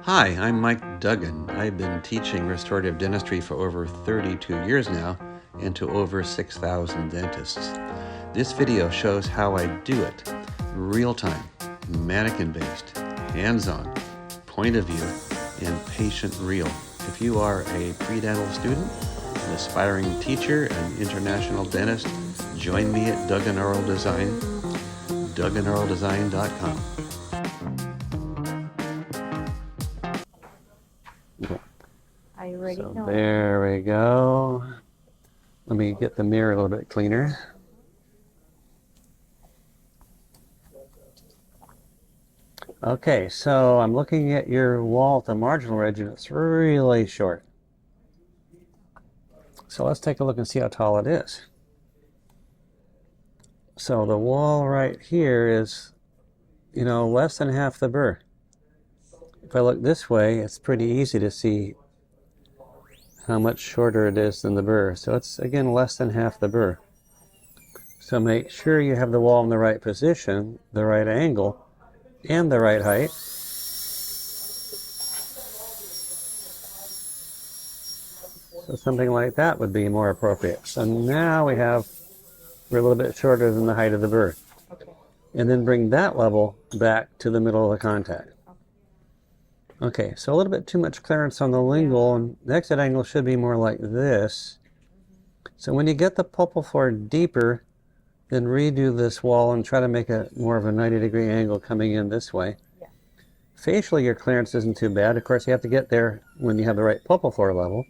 Hi, I'm Mike Duggan. I've been teaching restorative dentistry for over 32 years now and to over 6,000 dentists. This video shows how I do it. Real-time, mannequin-based, hands-on, point of view, and patient real. If you are a pre-dental student, an aspiring teacher, an international dentist, join me at Duggan Oral Design, DugganOralDesign.com. Are you ready? So there we go. Let me get the mirror a little bit cleaner. Okay, so I'm looking at your wall at the marginal ridge and it's really short. So let's take a look and see how tall it is. So the wall right here is, less than half the burr. If I look this way, it's pretty easy to see how much shorter it is than the burr. So it's, again, less than half the burr. So make sure you have the wall in the right position, the right angle, and the right height. So something like that would be more appropriate. So now we're a little bit shorter than the height of the burr. Okay. And then bring that level back to the middle of the contact. Okay, so a little bit too much clearance on the lingual, and the exit angle should be more like this. So when you get the pulpal floor deeper, then redo this wall and try to make more of a 90-degree angle coming in this way. Yeah. Facially, your clearance isn't too bad. Of course, you have to get there when you have the right pulpal floor level.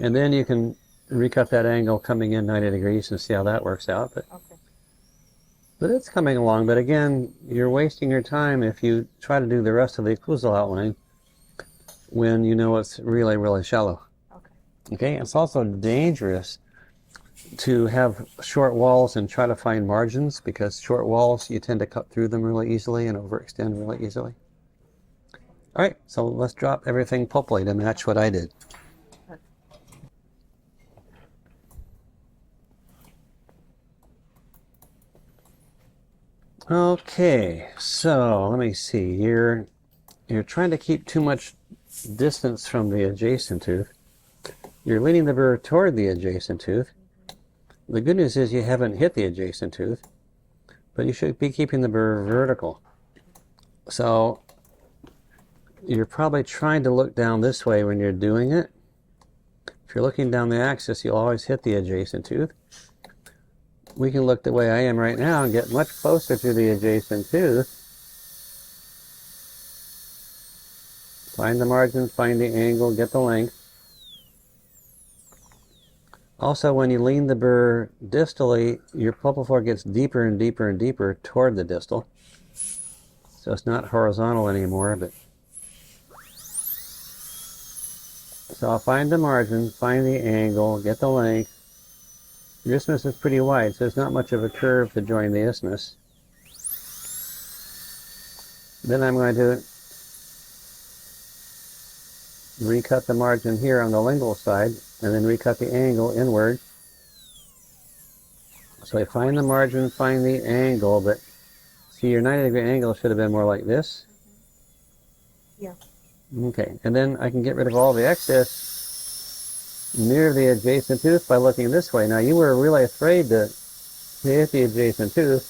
And then you can recut that angle coming in 90 degrees and see how that works out. But it's coming along. But again, you're wasting your time if you try to do the rest of the occlusal outline when you know it's really, really shallow. Okay, it's also dangerous to have short walls and try to find margins, because short walls, you tend to cut through them really easily and overextend really easily. All right, so let's drop everything pulpally to match what I did. Okay, so let me see. You're trying to keep too much distance from the adjacent tooth. You're leaning the burr toward the adjacent tooth. The good news is you haven't hit the adjacent tooth, but you should be keeping the burr vertical. So you're probably trying to look down this way when you're doing it. If you're looking down the axis, you'll always hit the adjacent tooth. We can look the way I am right now and get much closer to the adjacent tooth. Find the margin, find the angle, get the length. Also, when you lean the burr distally, your pulpal floor gets deeper and deeper and deeper toward the distal. So it's not horizontal anymore, so I'll find the margin, find the angle, get the length. Your isthmus is pretty wide, so there's not much of a curve to join the isthmus. Then I'm going to recut the margin here on the lingual side, and then recut the angle inward. So I find the margin, find the angle, but see, your 90-degree angle should have been more like this. Yeah. Okay, and then I can get rid of all the excess near the adjacent tooth by looking this way. Now, you were really afraid to hit the adjacent tooth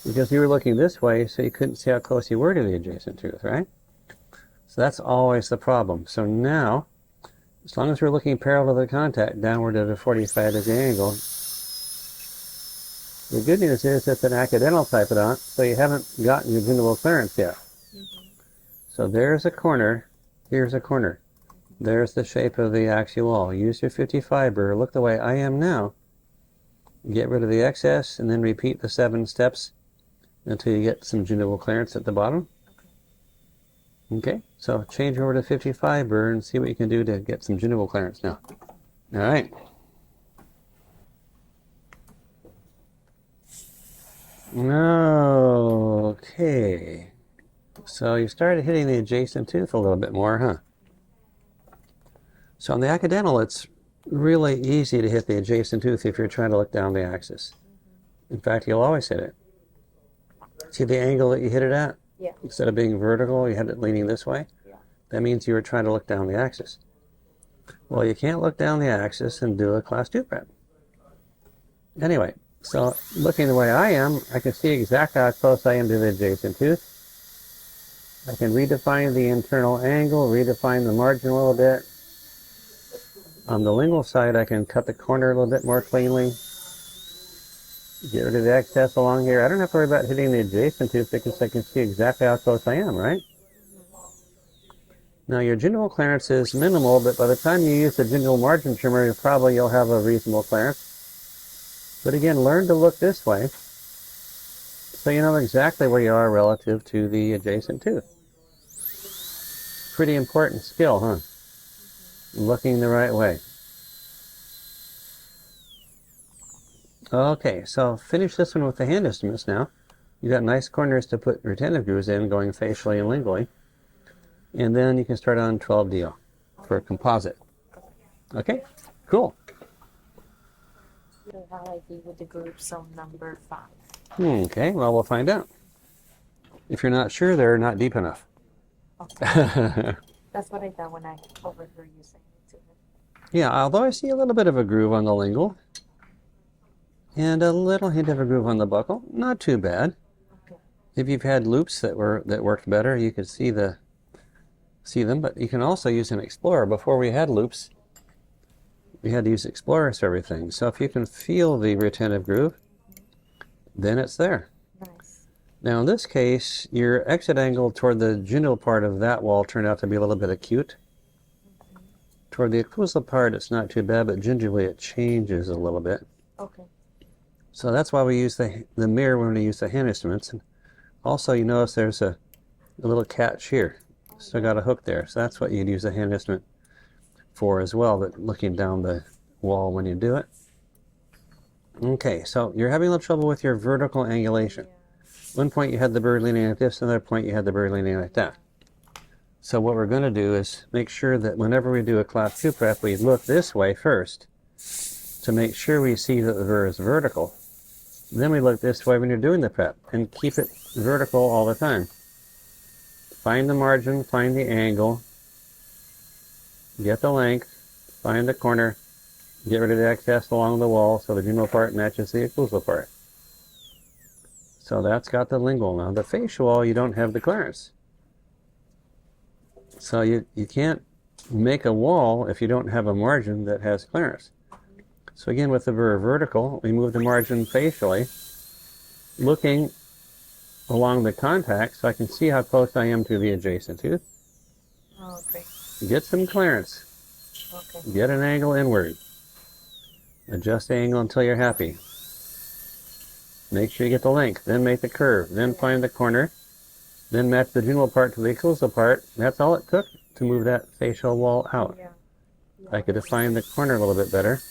because you were looking this way, so you couldn't see how close you were to the adjacent tooth, right? So that's always the problem. So now, as long as we're looking parallel to the contact, downward at a 45-degree angle, the good news is it's an accidental typodont, so you haven't gotten your gingival clearance yet. So there's a corner, here's a corner. There's the shape of the axial wall. Use your 55 burr, look the way I am now. Get rid of the excess, and then repeat the 7 steps until you get some gingival clearance at the bottom. Okay, so change over to 55 burr and see what you can do to get some gingival clearance now. All right. Okay. So you started hitting the adjacent tooth a little bit more, huh? So on the accidental, it's really easy to hit the adjacent tooth if you're trying to look down the axis. In fact, you'll always hit it. See the angle that you hit it at? Yeah. Instead of being vertical, you had it leaning this way. Yeah. That means you were trying to look down the axis. Well, you can't look down the axis and do a class 2 prep. Anyway, so looking the way I am, I can see exactly how close I am to the adjacent tooth. I can redefine the internal angle, redefine the margin a little bit. On the lingual side, I can cut the corner a little bit more cleanly. Get rid of the excess along here. I don't have to worry about hitting the adjacent tooth because I can see exactly how close I am, right? Now your gingival clearance is minimal, but by the time you use the gingival margin trimmer, you'll have a reasonable clearance. But again, learn to look this way so you know exactly where you are relative to the adjacent tooth. Pretty important skill, huh? Looking the right way. Okay, so finish this one with the hand instruments now. You got nice corners to put retentive grooves in, going facially and lingually. And then you can start on 12D for a composite. Okay, cool. So how I do with the groups on number 5. Okay, well, we'll find out. If you're not sure, they're not deep enough. Okay. That's what I thought when I overheard you saying it to him. Yeah, although I see a little bit of a groove on the lingual and a little hint of a groove on the buccal, not too bad. Okay. If you've had loops that worked better, you could see them. But you can also use an Explorer. Before we had loops, we had to use Explorers for everything. So if you can feel the retentive groove, then it's there. Nice. Now in this case, your exit angle toward the gingival part of that wall turned out to be a little bit acute. Toward the occlusal part, it's not too bad, but gingivally it changes a little bit. Okay. So that's why we use the mirror when we use the hand instruments. And also, you notice there's a little catch here. Still got a hook there. So that's what you'd use the hand instrument for as well, but looking down the wall when you do it. Okay, so you're having a little trouble with your vertical angulation. One point you had the bird leaning like this, another point you had the bird leaning like that. So what we're going to do is make sure that whenever we do a class 2 prep, we look this way first to make sure we see that the bird is vertical. Then we look this way when you're doing the prep and keep it vertical all the time. Find the margin, find the angle, get the length, find the corner, get rid of the excess along the wall so the gingival part matches the occlusal part. So that's got the lingual. Now the facial wall, you don't have the clearance. So you can't make a wall if you don't have a margin that has clearance. So again, with the burr vertical, we move the margin facially, looking along the contact so I can see how close I am to the adjacent tooth. Oh, great. Get some clearance. Okay. Get an angle inward. Adjust the angle until you're happy. Make sure you get the length, then make the curve, then find the corner, then match the gingival part to the occlusal part. That's all it took to move that facial wall out. Yeah. I could define the corner a little bit better.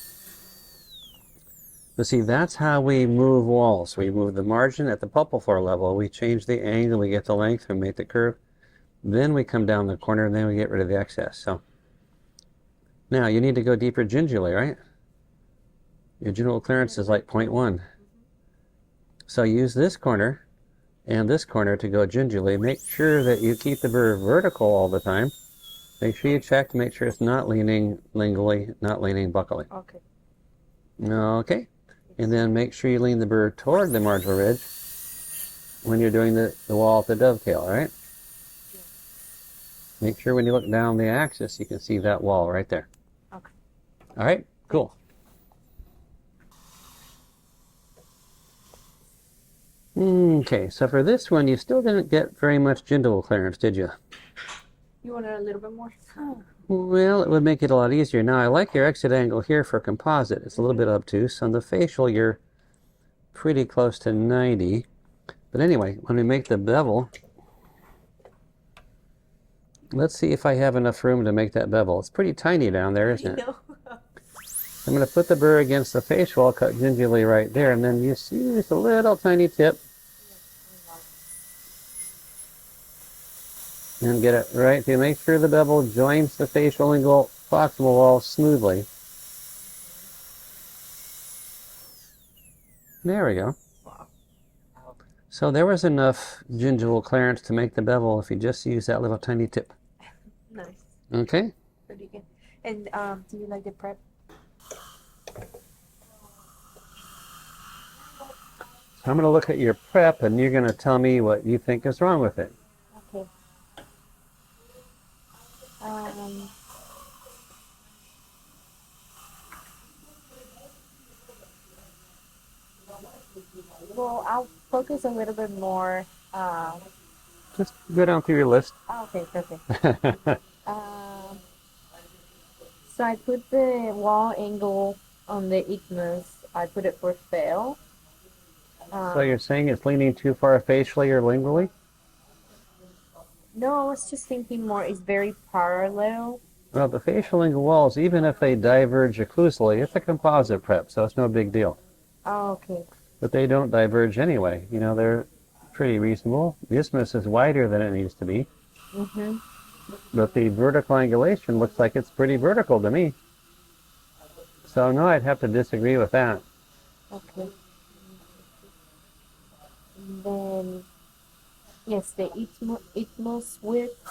But see, that's how we move walls. We move the margin at the pulpal floor level. We change the angle, we get the length, we make the curve. Then we come down the corner, and then we get rid of the excess. So now you need to go deeper gingivally, right? Your gingival clearance is like 0.1. So use this corner and this corner to go gingivally. Make sure that you keep the burr vertical all the time. Make sure you check to make sure it's not leaning lingually, not leaning buccally. Okay. Okay. And then make sure you lean the burr toward the marginal ridge when you're doing the wall at the dovetail, all right? Yeah. Make sure when you look down the axis, you can see that wall right there. Okay. All right, cool. Okay, so for this one, you still didn't get very much gingival clearance, did you? You wanted a little bit more? Well, it would make it a lot easier. Now, I like your exit angle here for composite. It's a little bit obtuse. On the facial, you're pretty close to 90. But anyway, when we make the bevel, let's see if I have enough room to make that bevel. It's pretty tiny down there, isn't it? I'm going to put the burr against the facial, cut gingerly right there, and then you see just a little tiny tip. And get it right to make sure the bevel joins the facial lingual proximal wall smoothly. There we go. Wow. So there was enough gingival clearance to make the bevel if you just use that little tiny tip. Nice. Okay? Pretty good. And do you like the prep? So I'm going to look at your prep and you're going to tell me what you think is wrong with it. Okay. Well, I'll focus a little bit more. Just go down through your list. Okay, perfect. So I put the wall angle on the isthmus. I put it for fail. So you're saying it's leaning too far facially or lingually? No, I was just thinking more. It's very parallel. Well, the facial lingual walls, even if they diverge occlusally, it's a composite prep, so it's no big deal. Oh, okay. But they don't diverge anyway. You know, they're pretty reasonable. The isthmus is wider than it needs to be. Mm-hmm. But the vertical angulation looks like it's pretty vertical to me. So no, I'd have to disagree with that. Okay. And then, yes, the isthmus width.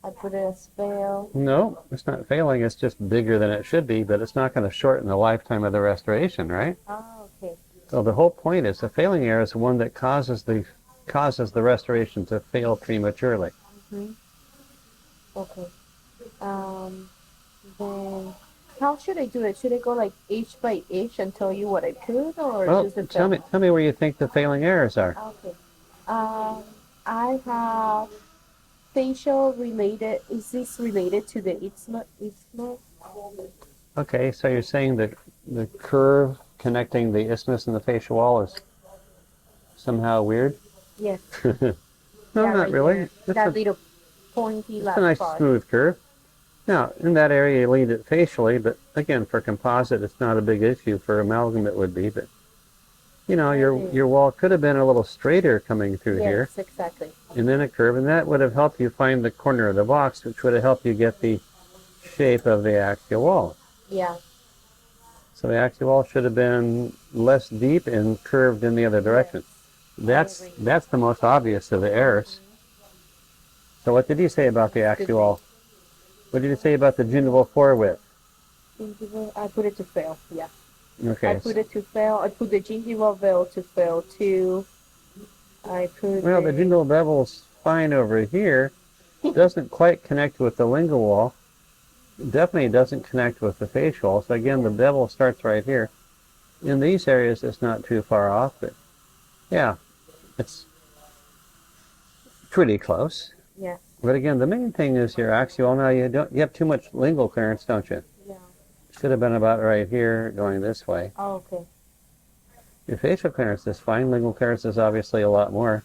I put it as fail. No, it's not failing. It's just bigger than it should be, but it's not going to shorten the lifetime of the restoration, right? Oh, okay. So the whole point is the failing error is one that causes the restoration to fail prematurely. Mm-hmm. Okay. Then how should I do it? Should I go like inch by inch and tell you what I put, or Well, just the tell me where you think the failing errors are. Okay. I have facial related. Is this related to the isthmus? Okay, so you're saying that the curve connecting the isthmus and the facial wall is somehow weird? Yes. No, Yeah, not right really. there. It's That a, little pointy it's left a nice part. smooth curve. Now, in that area you lead it facially, but again, for composite, it's not a big issue. For amalgam, it would be, but you know, your wall could have been a little straighter coming through here, Yes, exactly. and then a curve, and that would have helped you find the corner of the box, which would have helped you get the shape of the axial wall. Yeah. So the axial wall should have been less deep and curved in the other direction. Yes. That's the most obvious of the errors. So what did you say about the axial wall? What did you say about the gingival width? I put it to fail. Yeah. Okay. I put it to fail. I put the gingival veil to fail too. I put. Well, the gingival bevel's fine over here. Doesn't quite connect with the lingual wall. Definitely doesn't connect with the facial wall. So again, the bevel starts right here. In these areas, it's not too far off, but yeah, it's pretty close. Yeah. But again, the main thing is your axial. Now you have too much lingual clearance, don't you? Yeah. Should have been about right here, going this way. Oh, okay. Your facial clearance is fine. Lingual clearance is obviously a lot more.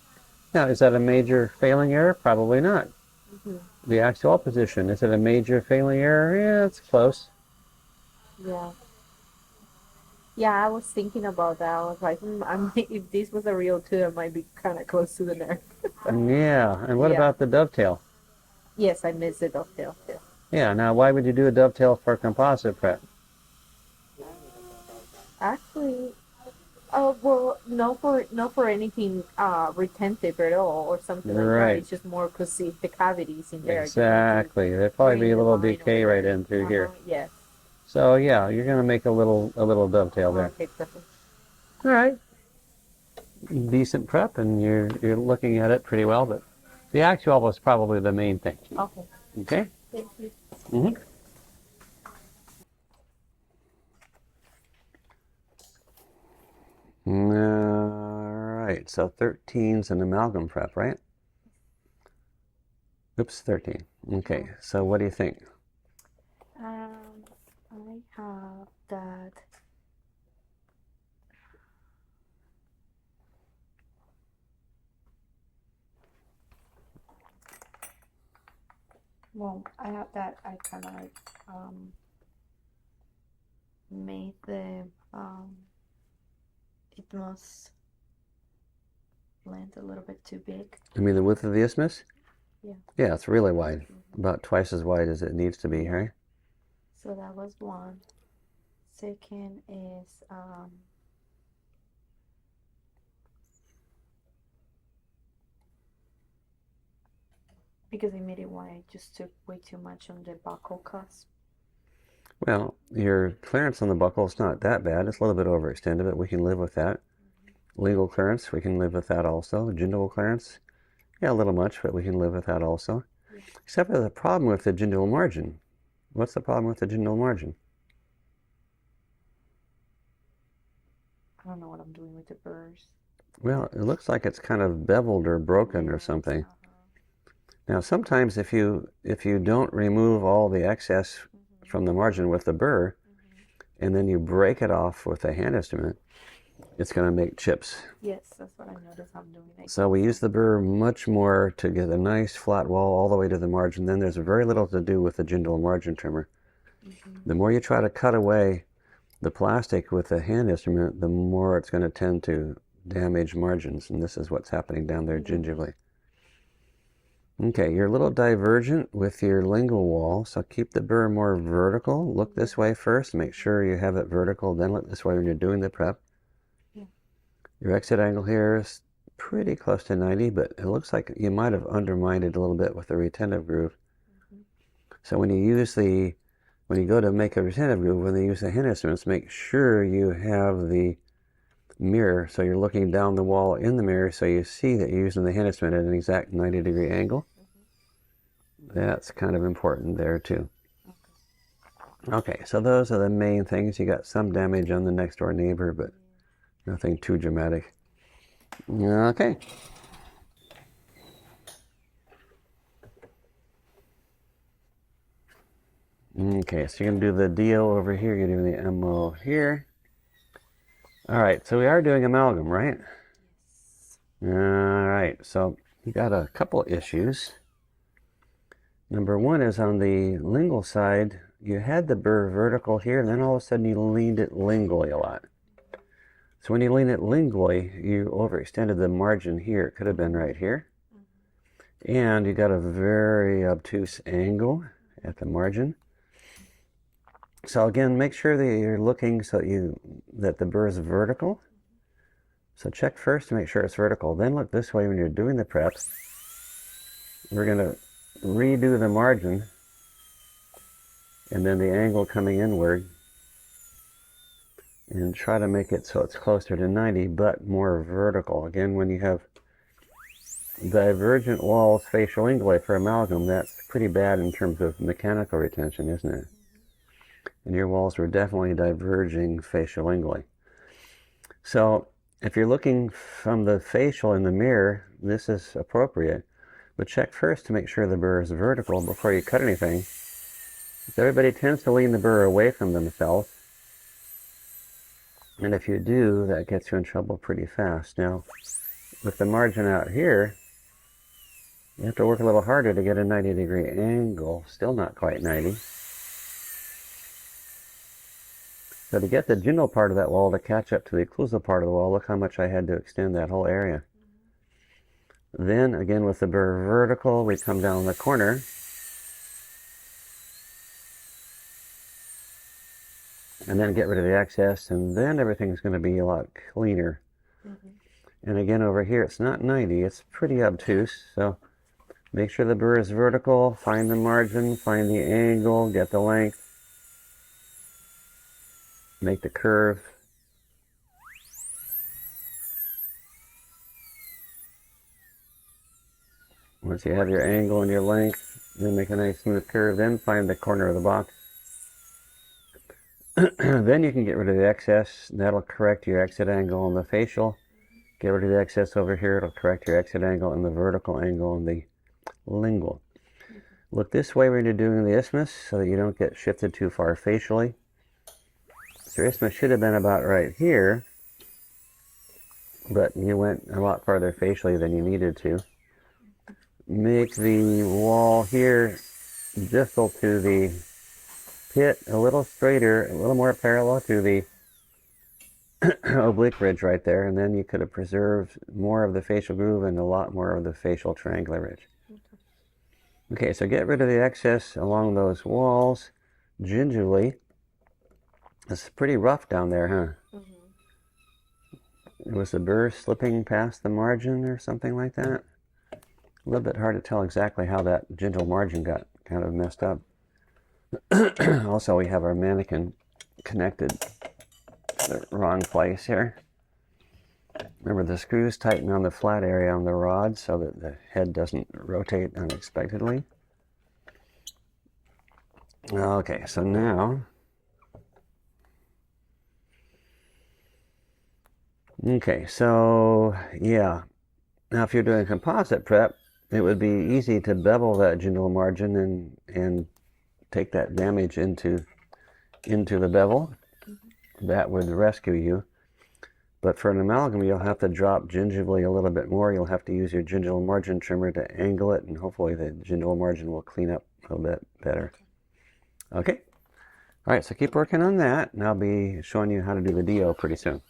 Now, is that a major failing error? Probably not. Mm-hmm. The axial position, is it a major failing error? Yeah, it's close. Yeah. Yeah, I was thinking about that. I was like, if this was a real tooth, I might be kind of close to the nerve. Yeah, and what Yeah. about the dovetail? Yes, I missed the dovetail too. Yeah, now why would you do a dovetail for composite prep? Actually, oh well, not for anything retentive at all or something like that. Right. It's just more because the cavities in there. Exactly. There'd probably be a little decay right in through here. Yes. So yeah, you're going to make a little dovetail there. Okay, perfect. All right. Decent prep, and you're looking at it pretty well, but the axial was probably the main thing. Okay. Okay? Thank you. Mm-hmm. All right, so 13's an amalgam prep, right? Oops, 13. Okay, so what do you think? I have that. Well, I have that. I kind of like made the isthmus length a little bit too big. You mean the width of the isthmus? Yeah. Yeah, it's really wide. About twice as wide as it needs to be, right? So that was one. Second is Because maybe why I just took way too much on the buckle cusp. Well, your clearance on the buckle is not that bad. It's a little bit overextended, but we can live with that. Lingual clearance, we can live with that also. Gingival clearance, yeah, a little much, but we can live with that also. Yeah. Except for the problem with the gingival margin. What's the problem with the gingival margin? I don't know what I'm doing with the burrs. Well, it looks like it's kind of beveled or broken or something. Now, sometimes if you don't remove all the excess from the margin with the burr, and then you break it off with a hand instrument, it's going to make chips. Yes, that's what I noticed I'm doing. So we use the burr much more to get a nice flat wall all the way to the margin. Then there's very little to do with the gingival margin trimmer. The more you try to cut away the plastic with a hand instrument, the more it's going to tend to damage margins. And this is what's happening down there gingivally. Okay, you're a little divergent with your lingual wall, so keep the burr more vertical. Look this way first, make sure you have it vertical, then look this way when you're doing the prep. Yeah. Your exit angle here is pretty close to 90, but it looks like you might have undermined it a little bit with the retentive groove. So when you go to make a retentive groove, when they use the hand instruments, make sure you have the mirror, so you're looking down the wall in the mirror, so you see that you're using the hand instrument at an exact 90-degree angle. That's kind of important there too. Okay, so those are the main things. You got some damage on the next door neighbor, but nothing too dramatic. Okay. Okay, so you're going to do the DO over here, you're doing the MO here. All right, so we are doing amalgam, right? Yes. All right, so you got a couple issues. Number one is on the lingual side, you had the burr vertical here, and then all of a sudden you leaned it lingually a lot. So when you lean it lingually, you overextended the margin here. It could have been right here. And you got a very obtuse angle at the margin. So again, make sure that you're looking so that the burr is vertical. So check first to make sure it's vertical. Then look this way when you're doing the prep. We're going to redo the margin and then the angle coming inward and try to make it so it's closer to 90 but more vertical. Again, when you have divergent walls facial lingually for amalgam, that's pretty bad in terms of mechanical retention, isn't it? And your walls were definitely diverging facial lingually. So if you're looking from the facial in the mirror, this is appropriate. But check first to make sure the burr is vertical before you cut anything. Everybody tends to lean the burr away from themselves. And if you do, that gets you in trouble pretty fast. Now, with the margin out here, you have to work a little harder to get a 90-degree angle. Still not quite 90. So to get the gingival part of that wall to catch up to the occlusal part of the wall, look how much I had to extend that whole area. Then, again, with the burr vertical, we come down the corner. And then get rid of the excess, and then everything's going to be a lot cleaner. And again, over here, it's not 90, it's pretty obtuse. So make sure the burr is vertical, find the margin, find the angle, get the length, make the curve. Once you have your angle and your length, then make a nice smooth curve, then find the corner of the box. Then you can get rid of the excess. That'll correct your exit angle on the facial. Get rid of the excess over here. It'll correct your exit angle and the vertical angle on the lingual. Look this way when you're doing the isthmus so that you don't get shifted too far facially. So your isthmus should have been about right here, but you went a lot farther facially than you needed to. Make the wall here distal to the pit a little straighter, a little more parallel to the oblique ridge right there, and then you could have preserved more of the facial groove and a lot more of the facial triangular ridge. Okay, so get rid of the excess along those walls gingerly. It's pretty rough down there, huh? Was the burr slipping past the margin or something like that? A little bit hard to tell exactly how that gingival margin got kind of messed up. Also, we have our mannequin connected to the wrong place here. Remember, the screws tighten on the flat area on the rod so that the head doesn't rotate unexpectedly. Okay, so now, okay, so yeah, now if you're doing composite prep, it would be easy to bevel that gingival margin and take that damage into the bevel. That would rescue you. But for an amalgam, you'll have to drop gingivally a little bit more. You'll have to use your gingival margin trimmer to angle it, and hopefully the gingival margin will clean up a little bit better. Okay. All right, so keep working on that, and I'll be showing you how to do the DO pretty soon.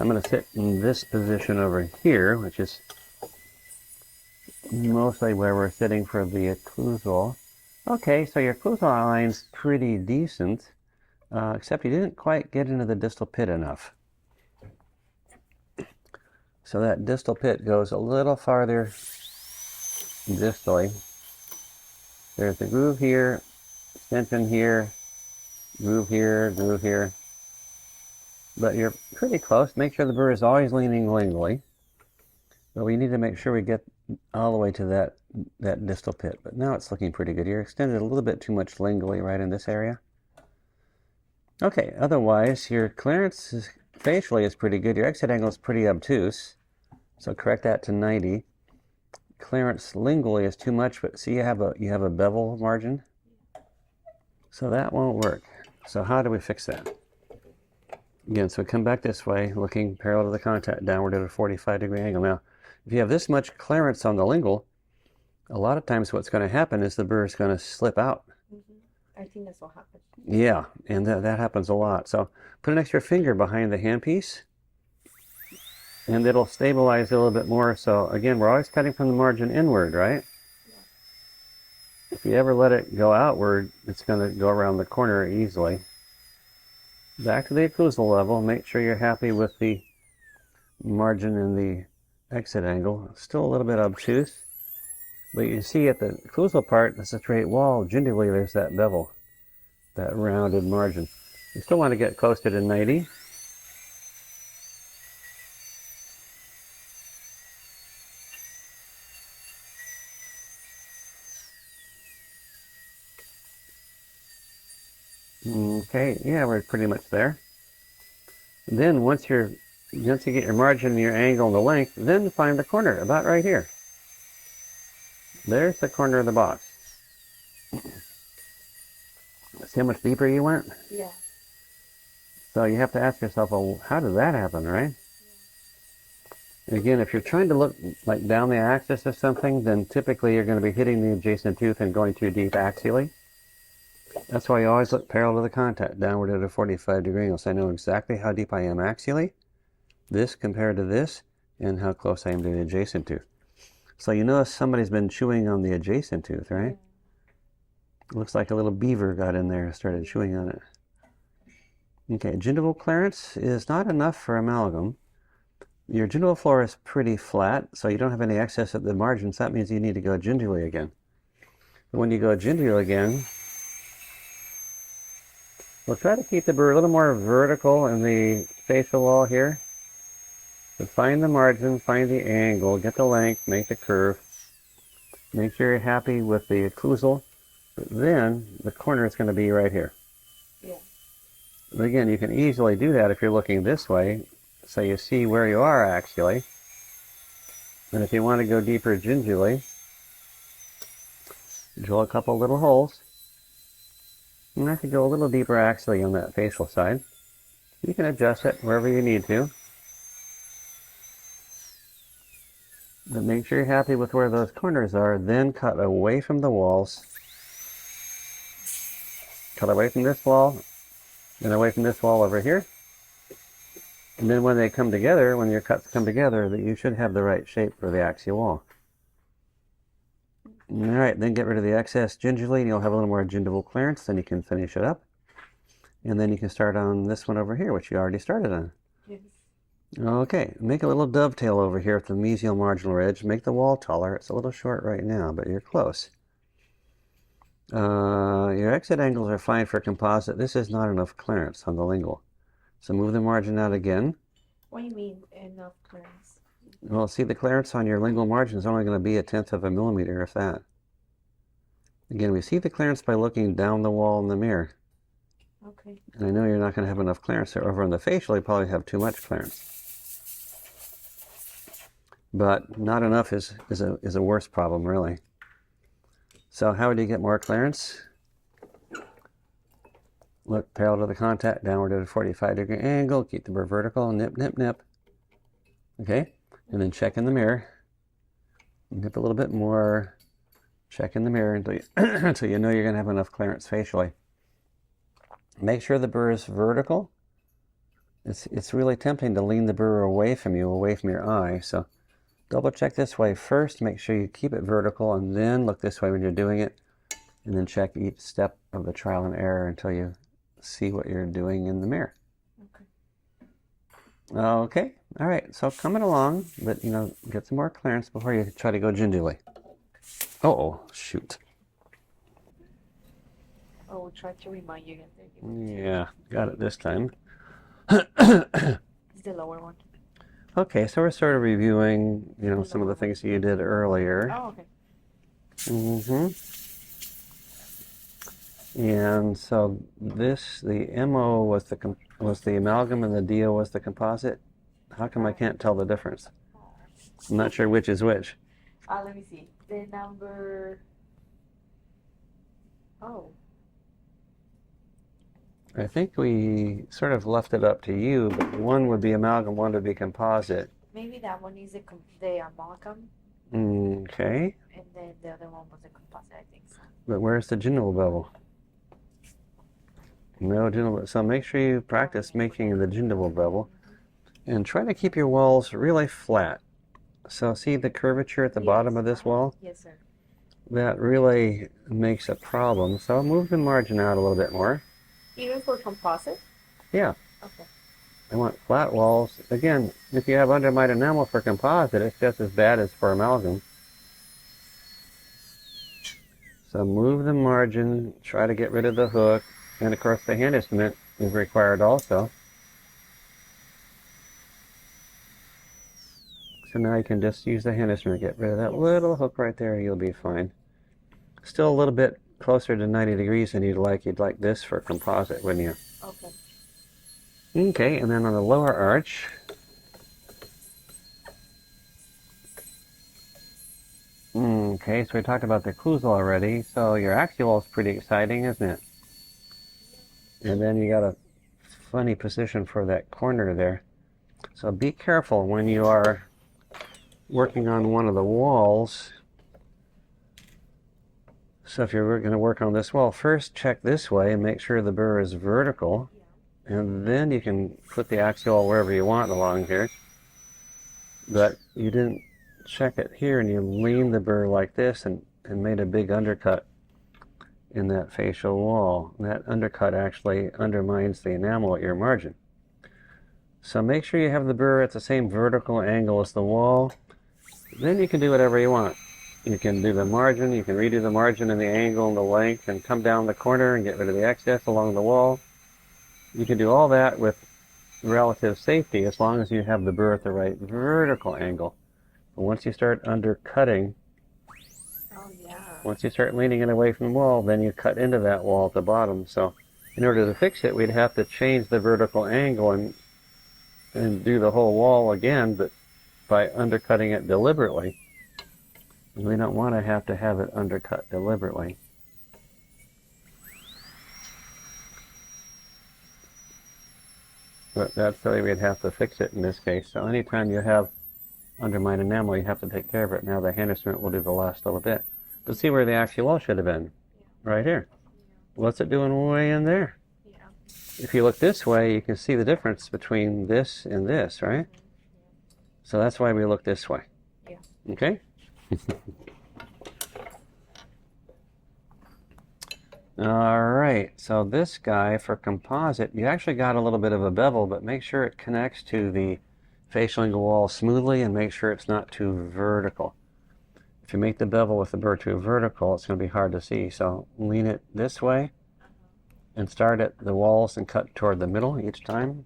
I'm going to sit in this position over here, which is mostly where we're sitting for the occlusal. Okay, so your occlusal line's pretty decent, except you didn't quite get into the distal pit enough. So that distal pit goes a little farther distally. There's a groove here, extension here, groove here, groove here. But you're pretty close. Make sure the burr is always leaning lingually. But we need to make sure we get all the way to that distal pit. But now it's looking pretty good. You're extended a little bit too much lingually right in this area. Okay, otherwise your clearance facially is pretty good. Your exit angle is pretty obtuse. So correct that to 90. Clearance lingually is too much, but see you have a bevel margin. So that won't work. So how do we fix that? Again, so we come back this way, looking parallel to the contact, downward at a 45-degree angle. Now, if you have this much clearance on the lingual, a lot of times what's going to happen is the burr is going to slip out. I think that's what happens. Yeah, and that happens a lot. So put an extra finger behind the handpiece, and it'll stabilize a little bit more. So again, we're always cutting from the margin inward, right? Yeah. If you ever let it go outward, it's going to go around the corner easily. Back to the occlusal level, make sure you're happy with the margin and the exit angle. Still a little bit obtuse, but you see at the occlusal part, it's a straight wall. Gingerly, there's that bevel, that rounded margin. You still want to get close to the 90. Okay, yeah, we're pretty much there. And then once you get your margin, your angle, and the length, then find the corner, about right here. There's the corner of the box. See how much deeper you went? Yeah. So you have to ask yourself, well, how did that happen, right? Yeah. Again, if you're trying to look like down the axis of something, then typically you're going to be hitting the adjacent tooth and going too deep axially. That's why you always look parallel to the contact, downward at a 45-degree angle. So I know exactly how deep I am axially, this compared to this, and how close I am to the adjacent tooth. So you notice somebody's been chewing on the adjacent tooth, right? Yeah. Looks like a little beaver got in there and started chewing on it. Okay, gingival clearance is not enough for amalgam. Your gingival floor is pretty flat, so you don't have any excess at the margins. That means you need to go gingivally again. But when you go gingival again, we'll try to keep the burr a little more vertical in the facial wall here. So find the margin, find the angle, get the length, make the curve. Make sure you're happy with the occlusal. But then the corner is going to be right here. Yeah. But again, you can easily do that if you're looking this way, so you see where you are axially. And if you want to go deeper gingivally, drill a couple little holes. And I could go a little deeper axially on that facial side. You can adjust it wherever you need to. But make sure you're happy with where those corners are, then cut away from the walls. Cut away from this wall, and away from this wall over here. And then when they come together, when your cuts come together, that you should have the right shape for the axial wall. Alright, then get rid of the excess gingerly, and you'll have a little more gingival clearance, then you can finish it up. And then you can start on this one over here, which you already started on. Yes. Okay, make a little dovetail over here at the mesial marginal ridge. Make the wall taller. It's a little short right now, but you're close. Your exit angles are fine for composite. This is not enough clearance on the lingual. So move the margin out again. What do you mean enough clearance? Well, see, the clearance on your lingual margin is only going to be 1/10 of a millimeter, if that. Again, we see the clearance by looking down the wall in the mirror. Okay. And I know you're not going to have enough clearance there. Over on the facial, you probably have too much clearance. But not enough is a worse problem, really. So how would you get more clearance? Look parallel to the contact, downward at a 45-degree angle, keep the burr vertical, nip, nip, nip. Okay, and then check in the mirror. Nip a little bit more. Check in the mirror until you, until you know you're going to have enough clearance facially. Make sure the burr is vertical. it's really tempting to lean the burr away from you, away from your eye. So double check this way first, make sure you keep it vertical, and then look this way when you're doing it, and then check each step of the trial and error until you see what you're doing in the mirror. Okay, all right, so coming along, but get some more clearance before you try to go gingerly. Oh, shoot. Oh, we'll try to remind you again. Yeah, got it this time. It's the lower one. Okay, so we're sort of reviewing, some of the things you did earlier. Oh, okay. And so the MO was the amalgam and the DO was the composite. How come I can't tell the difference? I'm not sure which is which. Let me see. The number. Oh. I think we sort of left it up to you, but one would be amalgam, one would be composite. Maybe that one is the amalgam. Okay. And then the other one was a composite, I think so. But where's the gingival bevel? No gingival. So make sure you practice making the gingival bevel, and try to keep your walls really flat. So see the curvature at the bottom of this wall? Yes, sir. That really makes a problem. So move the margin out a little bit more. Even for composite? Yeah. Okay. I want flat walls. Again, if you have undermined enamel for composite, it's just as bad as for amalgam. So move the margin, try to get rid of the hook, and of course the hand instrument is required also. So now you can just use the hand instrument, get rid of that little hook right there, you'll be fine. Still a little bit closer to 90 degrees than you'd like this for composite, wouldn't you? Okay. Okay, and then on the lower arch, okay, so we talked about the occlusal already, so your axial is pretty exciting, isn't it? And then you got a funny position for that corner there. So be careful when you are working on one of the walls. So if you're going to work on this wall, first check this way and make sure the burr is vertical. And then you can put the axial wherever you want along here. But you didn't check it here, and you leaned the burr like this and made a big undercut in that facial wall. And that undercut actually undermines the enamel at your margin. So make sure you have the burr at the same vertical angle as the wall. Then you can do whatever you want. You can do the margin, you can redo the margin and the angle and the length, and come down the corner and get rid of the excess along the wall. You can do all that with relative safety as long as you have the burr at the right vertical angle. But once you start undercutting, once you start leaning it away from the wall, then you cut into that wall at the bottom. So in order to fix it, we'd have to change the vertical angle and do the whole wall again, but by undercutting it deliberately. We don't want to have it undercut deliberately. But that's the way we'd have to fix it in this case. So anytime you have undermined enamel, you have to take care of it. Now the hand instrument will do the last little bit. But see where the axial wall should have been? Right here. What's it doing way in there? If you look this way, you can see the difference between this and this, right? So that's why we look this way. Yeah. Okay? All right, so this guy for composite, you actually got a little bit of a bevel, but make sure it connects to the facial angle wall smoothly, and make sure it's not too vertical. If you make the bevel with the burr too vertical, it's going to be hard to see. So lean it this way and start at the walls and cut toward the middle each time.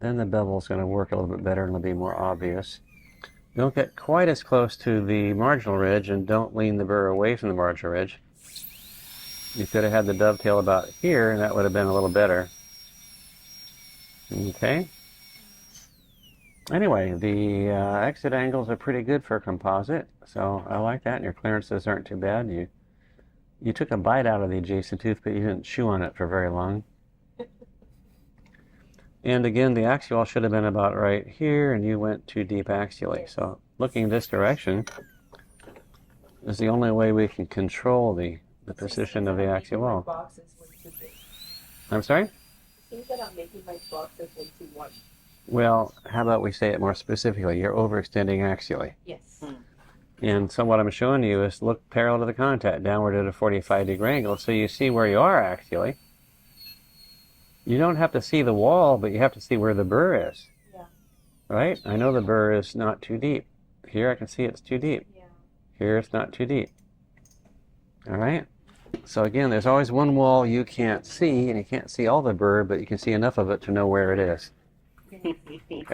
Then the bevel is going to work a little bit better and it'll be more obvious. Don't get quite as close to the marginal ridge, and don't lean the burr away from the marginal ridge. You could have had the dovetail about here, and that would have been a little better. Okay. Anyway, the exit angles are pretty good for composite, so I like that, and your clearances aren't too bad. You took a bite out of the adjacent tooth, but you didn't chew on it for very long. And again, the axial should have been about right here, and you went too deep axially. So looking this direction is the only way we can control the position of the axial wall. I'm sorry? think that I'm making my boxes into one. Well, how about we say it more specifically? You're overextending axially. Yes. And so what I'm showing you is look parallel to the contact, downward at a 45-degree angle, so you see where you are axially. You don't have to see the wall, but you have to see where the burr is. Yeah. Right? I know the burr is not too deep. Here I can see it's too deep. Yeah. Here it's not too deep. All right? So again, there's always one wall you can't see, and you can't see all the burr, but you can see enough of it to know where it is. Okay. Okay?